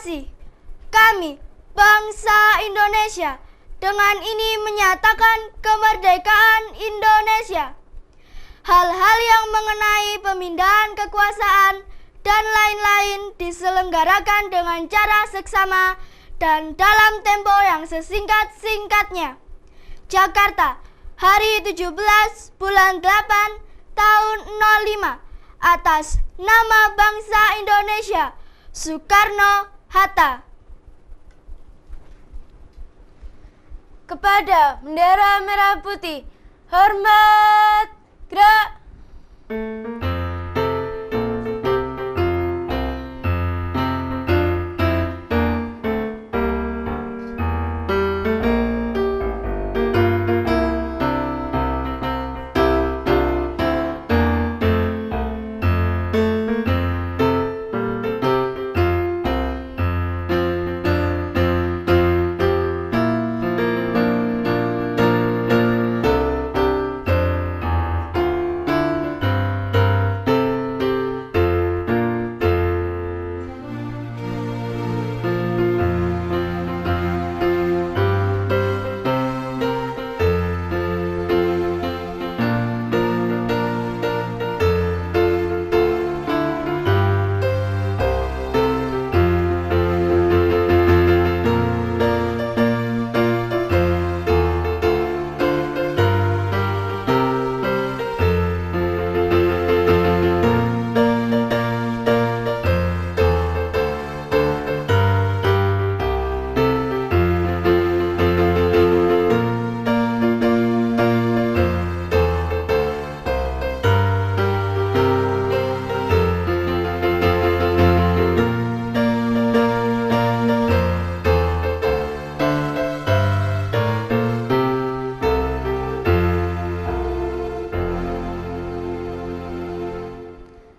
kasih, kami, bangsa Indonesia, dengan ini menyatakan kemerdekaan Indonesia. Hal-hal yang mengenai pemindahan kekuasaan dan lain-lain diselenggarakan dengan cara seksama dan dalam tempo yang sesingkat-singkatnya. Jakarta, hari 17 bulan 8 tahun 05, atas nama bangsa Indonesia, Soekarno-Hatta. Kepada bendera merah putih, hormat, gerak.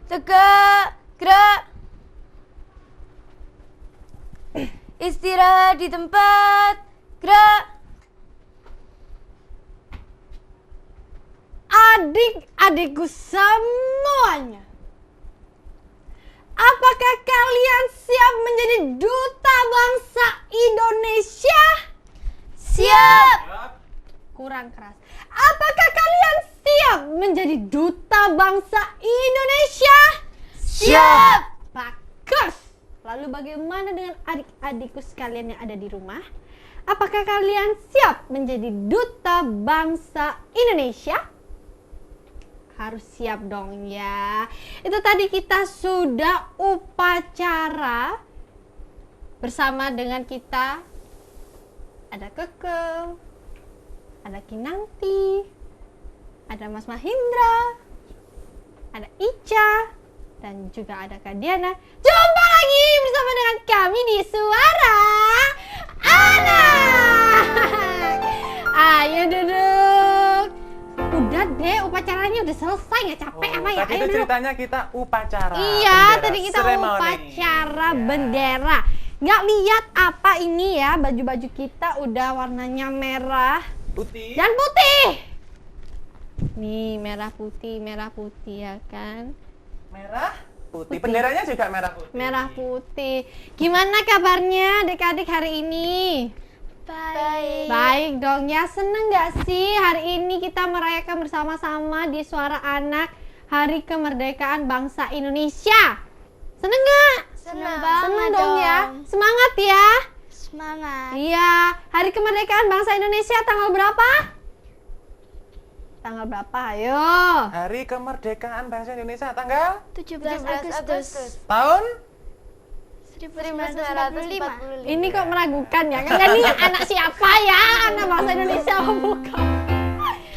Tegak, gerak. Istirahat di tempat, gerak. Adik-adikku semuanya, apakah kalian siap menjadi duta bangsa Indonesia? Siap. Kurang keras. Apakah kalian siap menjadi duta bangsa Indonesia? Siap. Bagus. Lalu bagaimana dengan adik-adikku sekalian yang ada di rumah? Apakah kalian siap menjadi duta bangsa Indonesia? Harus siap dong ya. Itu tadi kita sudah upacara bersama dengan kita. Ada Keke, ada Kinanti, ada Mas Mahindra, ada Ica, dan juga ada Kak Diana. Jumpa lagi bersama dengan kami di Suara Anak. Ayo duduk. Udah deh, upacaranya udah selesai, nggak capek apa ya? Tadi Ayo itu duduk. ceritanya kita upacara. Iya, bendera, tadi kita seremoni. upacara Ya. bendera. Nggak lihat apa ini ya, baju-baju kita udah warnanya merah Putih. dan putih. Nih, merah putih ya kan? Merah, Putih. putih. Benderanya juga merah putih. Merah putih. Gimana kabarnya adik-adik hari ini? Baik. Baik dong ya, seneng gak sih hari ini kita merayakan bersama-sama di Suara Anak Hari Kemerdekaan Bangsa Indonesia? Seneng gak? Senang Seneng dong ya, semangat ya. Semangat. Iya, Hari Kemerdekaan Bangsa Indonesia tanggal berapa? Tanggal berapa? Ayo. Hari Kemerdekaan Bangsa Indonesia tanggal 17 Agustus tahun 1945. Ini kok meragukan ya? Kan ini anak siapa ya? Anak bangsa Indonesia apa bukan?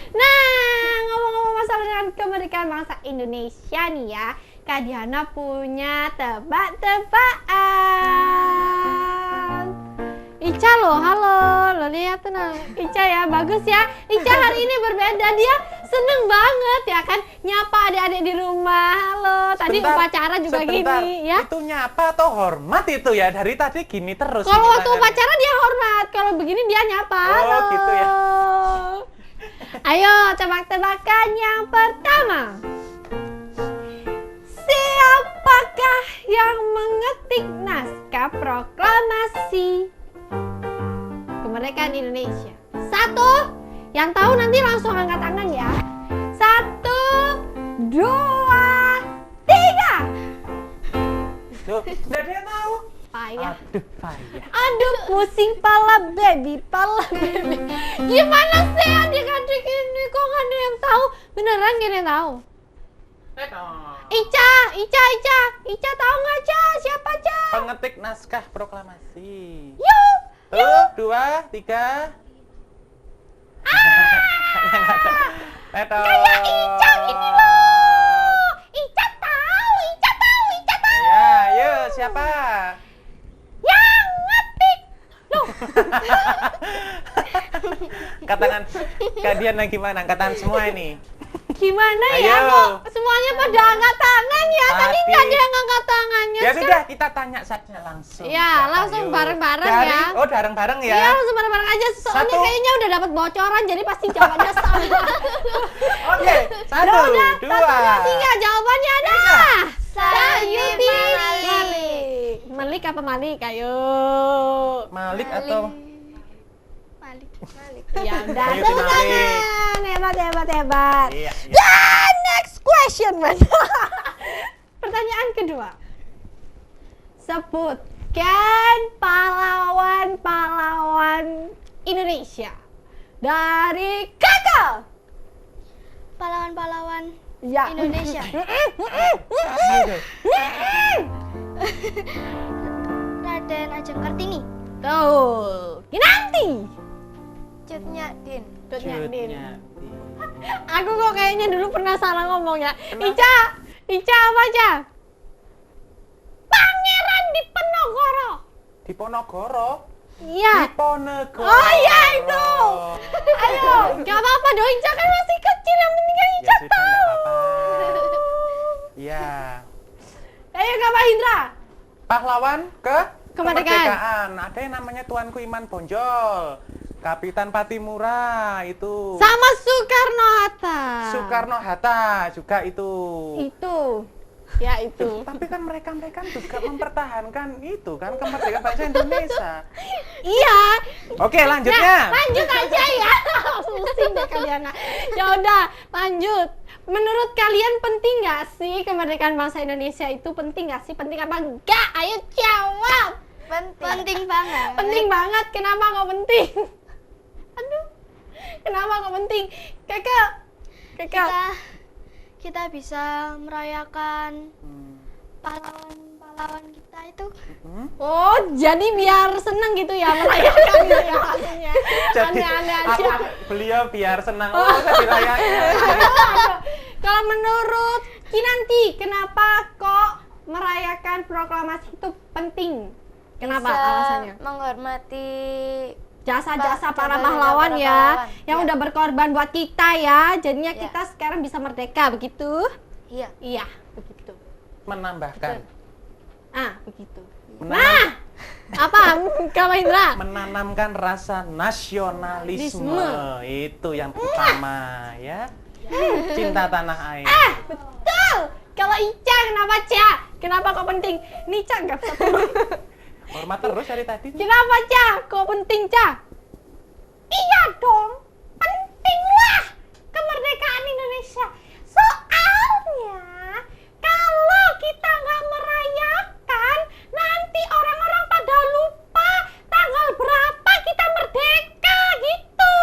Nah, ngomong-ngomong masalah dengan kemerdekaan bangsa Indonesia nih ya, Kak Diana punya tebak-tebakan. Ica loh, halo, lo lihat tuh nah. Ica ya, bagus ya. Ica hari ini berbeda, dia seneng banget ya kan nyapa adik-adik di rumah. Halo, tadi upacara juga sebentar. gini ya. Itu nyapa atau hormat itu ya? Dari tadi gini terus. Kalau ini waktu tangannya. upacara dia hormat, kalau begini dia nyapa. Oh, Halo. gitu ya. Ayo, tebak-tebakan yang pertama. Siapakah yang mengetik naskah proklamasi Loh, nggak ada yang tahu. Payah. Aduh, payah. Aduh, pusing pala baby. Gimana sih adik-adik ini? Kok nggak ada yang tahu? Beneran nggak ada yang tahu? Ica tahu nggak Ca? Siapa Ca? Pengetik naskah proklamasi. Yuk. 1, 2, 3. Kayak Ica ini loh. Ica tahu. Ya, yuk siapa? Yang ngetik. Loh. Katakan kalian gimana? Katakan semua ini. Gimana Ayo. ya kok semuanya pada angkat tangan ya? Tadi Tapi- nggak ada yang angkat tangannya. Ya sekarang- sudah, kita tanya saja langsung. Ya, Siapa? langsung Yuk. bareng-bareng Dari- ya. Oh, bareng-bareng ya. Iya langsung bareng-bareng aja. Soalnya 1. kayaknya udah dapat bocoran jadi pasti jawabannya sama. Oke, 1, Ya udah, 2, 1, 2, 3 jawabannya ada. Sayuti Malik. Malik apa Malik? Ayo. Malik atau Malik. Ya udah, Sayuti tepuk Malik. tangan. Hebat. Iya. Dan next question, Mas. Pertanyaan kedua. Sebutkan pahlawan-pahlawan Indonesia dari Kakak. Pahlawan-pahlawan Ya. Indonesia. Ayo. Raden Ajeng Kartini. Tuh. Kinanti. Cut Nyak-din. Cut Nyak-din. Cutnya. Aku kok kayaknya dulu pernah salah ngomong ya. Ica apa Ica? Pangeran Diponegoro. Diponegoro. Iya. Diponegoro. Oh iya itu. Ayo, gak apa-apa dong Ica kan masih kecil, yang penting kan Ya Ica sudah, tahu. nggak apa-apa. Iya. Ayo Kak Mahindra. Pahlawan Kemerdekaan. Ada yang namanya Tuanku Iman Bonjol, Kapitan Patimura itu. Sama Soekarno-Hatta. Soekarno-Hatta juga itu. Itu. Ya itu. Tapi kan mereka juga mempertahankan itu kan kemerdekaan bangsa Indonesia. Iya. Oke, lanjutnya. Ya, lanjut aja ya. Pusing deh kalian. Ya udah, lanjut. Menurut kalian penting nggak sih kemerdekaan bangsa Indonesia itu penting nggak sih? Penting apa enggak? Ayo jawab. Penting banget. Penting banget. Kenapa kok penting? Aduh. Kenapa kok penting? Kakak. Kita bisa merayakan pahlawan kita itu. Oh, jadi biar seneng gitu ya merayakan gitu ya maksudnya. Jadi Aneh-aneh aku aja. beliau biar senang saya dirayain. Kalau menurut Kinanti, kenapa kok merayakan proklamasi itu penting? Kenapa Bisa alasannya? menghormati Jasa-jasa para jasa-jasa pahlawan para ya, pahlawan. yang Ya. udah berkorban buat kita ya. Jadinya Ya. kita sekarang bisa merdeka, begitu? iya. Iya, begitu. Menambahkan. Begitu. Menanam- Nah, apa Kak Mahindra? menanamkan rasa nasionalisme Lisme. itu yang pertama ya. Cinta tanah air. Betul. Kalau Ica kenapa Ca? Kenapa kok penting? Nih Ca nggak bisa turun. Hormat terus dari tadi. Kenapa Ca? Kok penting Ca? Iya dong, penting lah kemerdekaan Indonesia. Soalnya kalau kita nggak merayakan, nanti orang-orang pada lupa tanggal berapa kita merdeka gitu.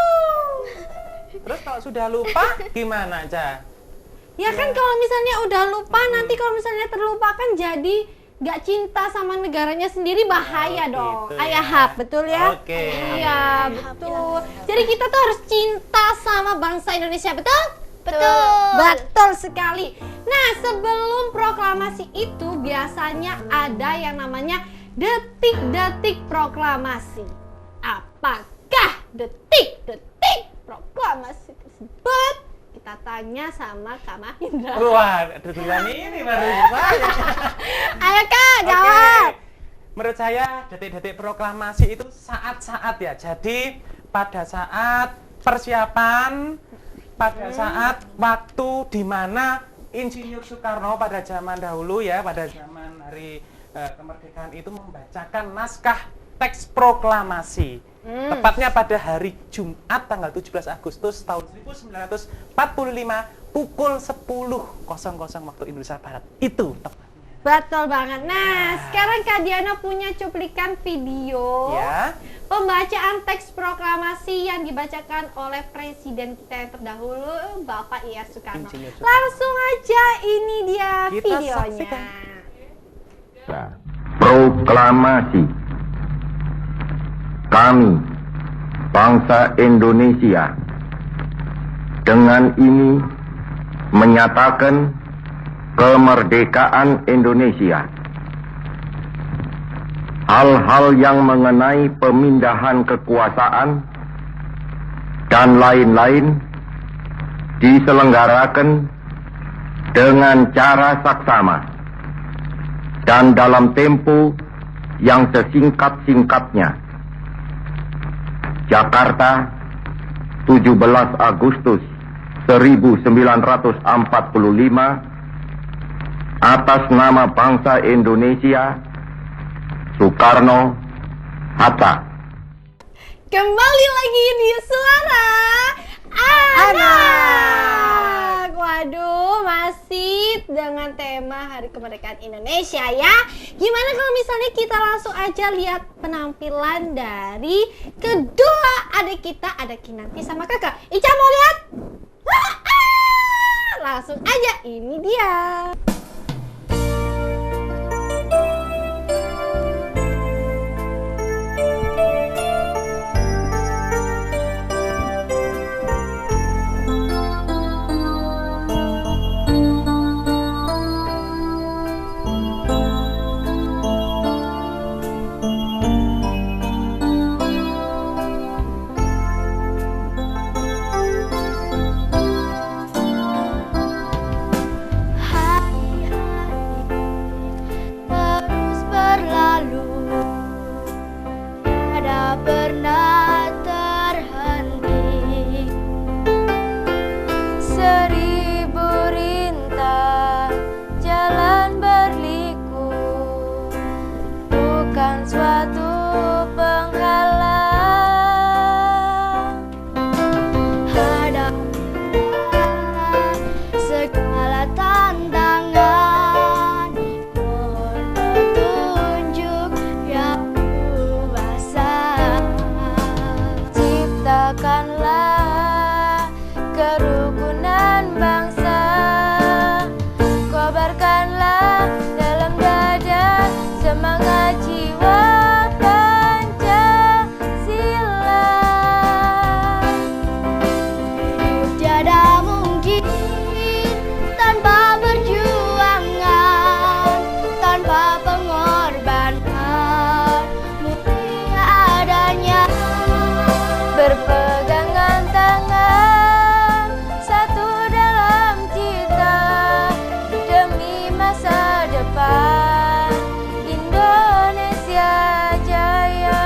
Terus kalau sudah lupa gimana, Ca? Ya kan kalau misalnya udah lupa, nanti kalau misalnya terlupakan jadi nggak cinta sama negaranya sendiri, bahaya Oh, dong. gitu Ayah ya. Hap, betul ya? Oke. Iya, betul. Jadi kita tuh harus cinta sama bangsa Indonesia, betul? Betul sekali. Nah, sebelum proklamasi itu biasanya ada yang namanya detik-detik proklamasi. Apakah detik-detik proklamasi tersebut? Kita tanya sama Kak Mahindra. Wah, duluan ini baru saya. Ayo Kak, Oke. jawab. Menurut saya detik-detik proklamasi itu saat-saat ya. Jadi pada saat persiapan, pada saat waktu di mana Insinyur Soekarno pada zaman dahulu ya, pada zaman hari kemerdekaan itu membacakan naskah teks proklamasi. Tepatnya pada hari Jumat tanggal 17 Agustus tahun 1945 pukul 10.00 waktu Indonesia Barat. Itu tepatnya. Betul banget. Nah, sekarang Kak Diana punya cuplikan video Ya. pembacaan teks proklamasi yang dibacakan oleh Presiden kita yang terdahulu, Bapak Iya Soekarno. Insinyur Soekarno. Langsung aja, ini dia Kita videonya. saksikan. Proklamasi. Kami, bangsa Indonesia, dengan ini menyatakan kemerdekaan Indonesia. Hal-hal yang mengenai pemindahan kekuasaan dan lain-lain diselenggarakan dengan cara saksama dan dalam tempo yang sesingkat-singkatnya. Jakarta, 17 Agustus 1945, atas nama bangsa Indonesia, Soekarno Hatta. Kembali lagi di Suara Anak. Waduh, masih dengan tema Hari Kemerdekaan Indonesia ya. Gimana kalau misalnya kita langsung aja lihat penampilan dari kedua adik kita, ada Kinanti sama Kakak. Ica mau lihat? Wah, langsung aja, ini dia. Terus berlalu, tiada pernah terhenti. Seribu rintang jalan berliku, bukan suatu penghalang. Hadapilah segala tantangan, mohon petunjuk yang kuasa. Ciptakanlah kerukunan bangsa, kobarkanlah dalam dada semangat jiwa Pancasila. Hidup tiada mungkin tanpa perjuangan, tanpa pengorbanan, mulia adanya. Berpegangan tangan, satu dalam cita, demi masa depan Indonesia jaya.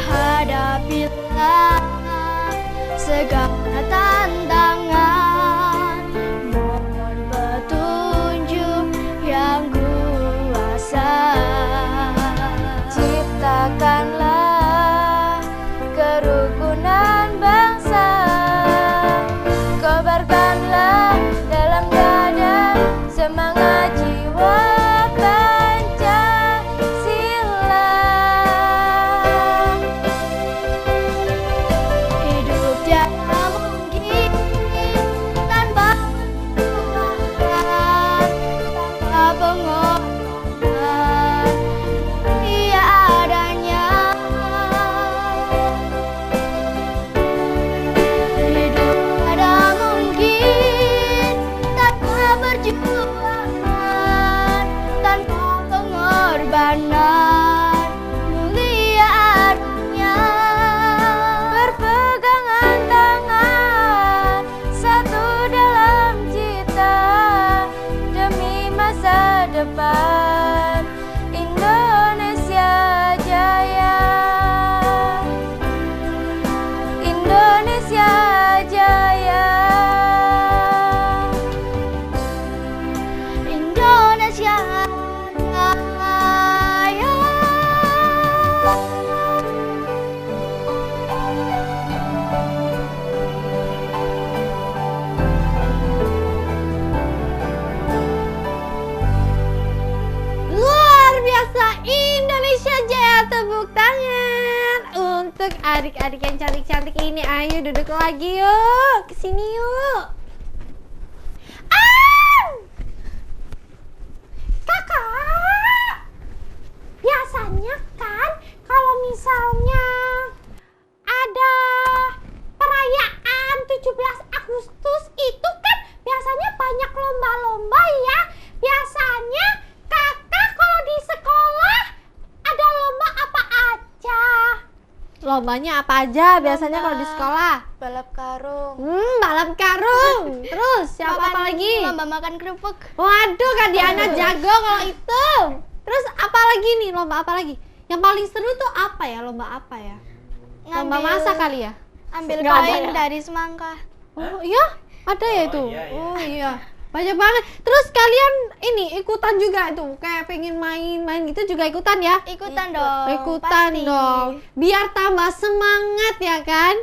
Hadapilah segala tantangan, mohon petunjuk yang kuasa. Ciptakanlah kerukunan bangsa, kobarkanlah dalam dada semangat jiwa Pancasila. Hidup tiada mungkin tanpa perjuangan, tanpa pengorbanan, mulia adanya. Hidup tiada mungkin tanpa perjuangan, tanpa pengorbanan, mulia adanya. Berpegangan tangan, satu dalam cita, demi masa depan Bangsa Indonesia Jaya. Tepuk tangan untuk adik-adik yang cantik-cantik ini. Ayo duduk lagi yuk, kesini yuk. Kakak, biasanya kan kalau misalnya ada perayaan 17 Agustus itu kan biasanya banyak lomba-lomba ya. Biasanya kakak kalau di sekolah ada lomba apa aja? Lombanya apa aja biasanya kalau di sekolah? Balap karung. Balap karung. Terus siapa apa lagi? Lomba makan kerupuk. Waduh, Kak Diana jago kalau itu. Terus apa lagi nih? Lomba apa lagi? Yang paling seru tuh apa ya? Lomba apa ya? Lomba masak kali ya? Ambil Nggak ada koin ya? dari semangka. Oh iya? Ada ya itu? iya, iya. Oh iya. Banyak banget. Terus kalian ini ikutan juga tuh, kayak pengen main-main gitu juga ikutan ya? Ikutan dong. Ikutan pasti. dong. Biar tambah semangat ya kan?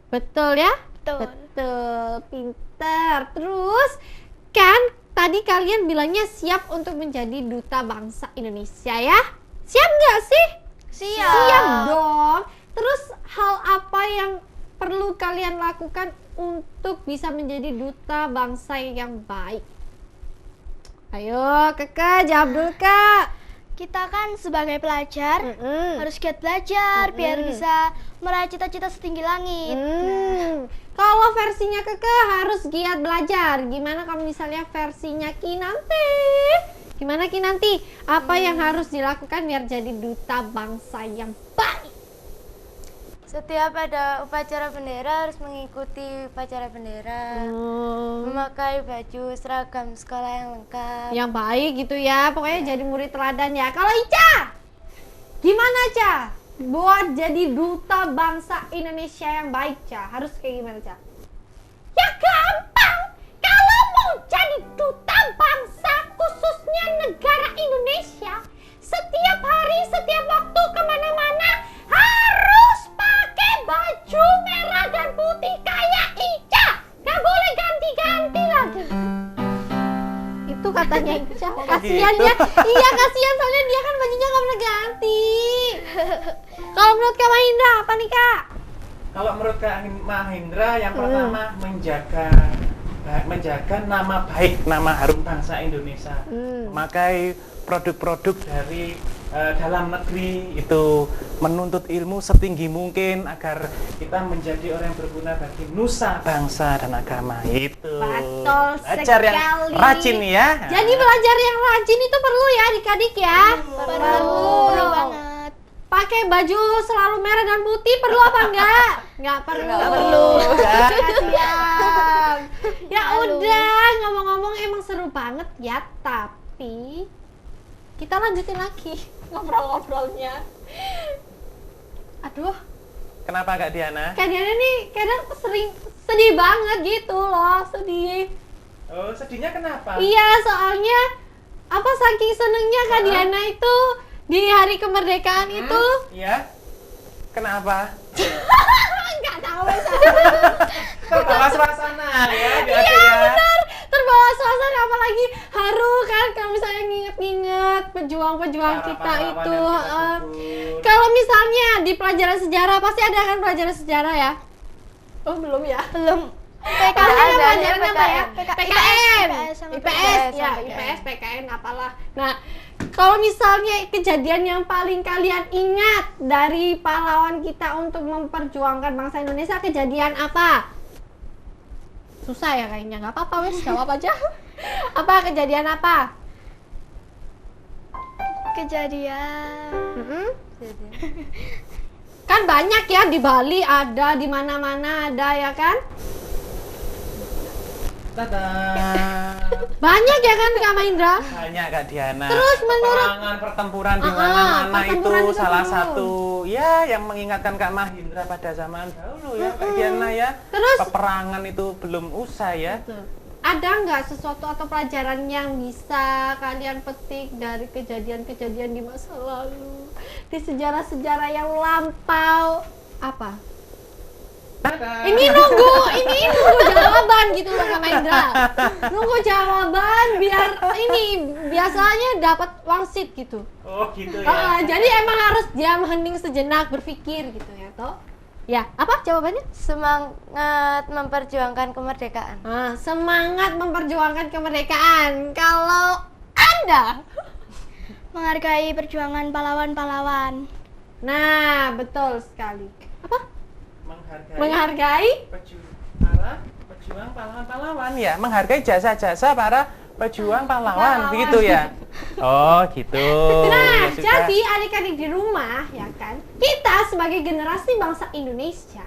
Betul ya? Betul. Betul, pinter. Terus kan tadi kalian bilangnya siap untuk menjadi duta bangsa Indonesia ya? Siap nggak sih? Siap. Siap dong. Terus hal apa yang perlu kalian lakukan untuk bisa menjadi duta bangsa yang baik? Ayo kakak jawab dulu kak. Kita kan sebagai pelajar harus giat belajar biar bisa meraih cita-cita setinggi langit. Kalau versinya Keke harus giat belajar. Gimana kalau misalnya versinya Kinanti? Gimana Kinanti? Apa yang harus dilakukan biar jadi duta bangsa yang baik? Setiap ada upacara bendera harus mengikuti upacara bendera. Memakai baju seragam sekolah yang lengkap. Yang baik gitu ya. Pokoknya jadi murid teladan ya. Kalau Ica, gimana Ca? Buat jadi duta bangsa Indonesia yang baik Ca, harus kayak gimana Ca? Ya gampang. Kalau mau jadi duta bangsa khususnya negara Indonesia, setiap hari, setiap waktu kemana-mana harus pakai baju merah dan putih kayak Ica. Gak boleh ganti-ganti lagi. Itu katanya Ica. Kasian ya. Iya kasian soalnya dia kan bajunya gak pernah ganti. Kalau menurut Kak Mahindra apa nih Kak? Kalau menurut Kak Mahindra yang pertama menjaga nama baik, nama harum bangsa Indonesia. Memakai produk-produk dari dalam negeri itu, menuntut ilmu setinggi mungkin agar kita menjadi orang yang berguna bagi nusa, bangsa dan agama itu. Betul Belajar yang sekali. rajin ya. Jadi belajar yang rajin itu perlu ya adik-adik ya. Perlu banget. Pakai baju selalu merah dan putih perlu apa enggak? Enggak perlu. Nggak perlu. Kasihan. Ya udah, ngomong-ngomong emang seru banget ya, tapi kita lanjutin lagi ngobrol-ngobrolnya. Aduh, Kenapa Kak Diana? Kak Diana nih kadang sering sedih banget gitu loh, sedih. Oh, sedihnya kenapa? Iya, soalnya apa saking senengnya Kak Diana itu di hari kemerdekaan itu. Iya. Kenapa? Enggak tahu Terbawa suasana ya. Iya benar, terbawa suasana apalagi haru kan kalau misalnya nginget-nginget pejuang-pejuang Para kita pahlawan itu. yang kita gugur. Kalau misalnya di pelajaran sejarah pasti ada kan pelajaran sejarah ya? Oh belum ya? Belum. Pasti ada pelajaran apa ya? PKN. PKN, sama IPS, ya sama IPS, PKN apalah. Nah, kalau misalnya kejadian yang paling kalian ingat dari pahlawan kita untuk memperjuangkan bangsa Indonesia, kejadian apa? Susah ya kayaknya, nggak apa-apa wes, jawab aja. Apa kejadian apa? Kejadian. Kan banyak ya, di Bali ada, di mana-mana ada ya kan? Tada. Banyak ya kan Kak Mahindra? Banyak Kak Diana. Terus menurut- peperangan pertempuran di mana-mana pertempuran itu itu salah dulu. satu ya yang mengingatkan Kak Mahindra pada zaman dahulu ya Kak Diana ya. Terus- peperangan itu belum usai ya. Ada nggak sesuatu atau pelajaran yang bisa kalian petik dari kejadian-kejadian di masa lalu, di sejarah-sejarah yang lampau? Apa? Ini nunggu jawaban gitu loh Kak Mahendra. Nunggu jawaban biar ini biasanya dapat wangsit gitu. Oh gitu ya. Jadi emang harus diam hening sejenak berpikir gitu ya toh. Ya, apa jawabannya? Semangat memperjuangkan kemerdekaan. Semangat memperjuangkan kemerdekaan. Kalau Anda Menghargai perjuangan pahlawan-pahlawan. nah, betul sekali. Apa? Menghargai para pejuang pahlawan-pahlawan ya, menghargai jasa-jasa para pejuang pahlawan, begitu ya. Oh, gitu. Nah, Ya sudah. jadi adik-adik di rumah ya kan, kita sebagai generasi bangsa Indonesia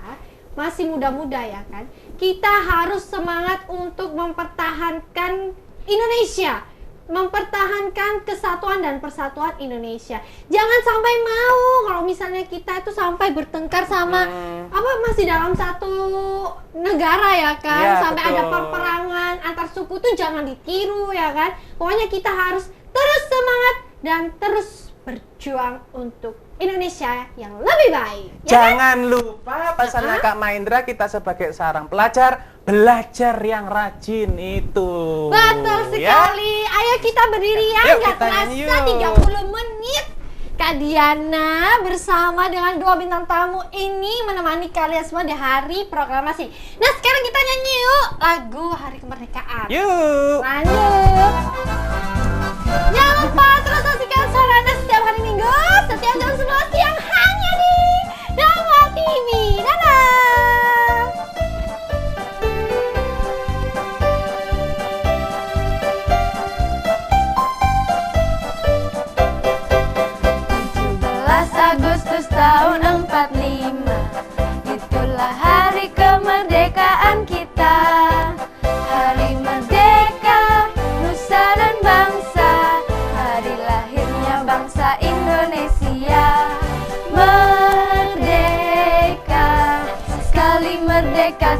masih muda-muda ya kan, kita harus semangat untuk mempertahankan Indonesia, mempertahankan kesatuan dan persatuan Indonesia. Jangan sampai mau kalau misalnya kita itu sampai bertengkar sama masih dalam satu negara ya kan, Ya, sampai ada betul. peperangan antar suku tuh jangan ditiru ya kan. Pokoknya kita harus terus semangat dan terus berjuang untuk Indonesia yang lebih baik. Ya kan? Jangan lupa pesannya Kak Mahendra, kita sebagai seorang pelajar belajar yang rajin itu. Betul Ya? sekali. Ayo kita berdiri ya, Yuk, nggak kita nyanyi terasa yuk. 30 menit. Kak Diana bersama dengan dua bintang tamu ini menemani kalian semua di hari proklamasi. Nah sekarang kita nyanyi yuk lagu Hari Kemerdekaan. Yuk. Lanjut. Jangan lupa terus saksikan suara Anda setiap hari Minggu, setiap jam 11 siang hanya di Dama TV. Dadah. Agustus tahun 45, itulah hari kemerdekaan kita. Hari merdeka, nusa dan bangsa, hari lahirnya bangsa Indonesia. Merdeka, sekali merdeka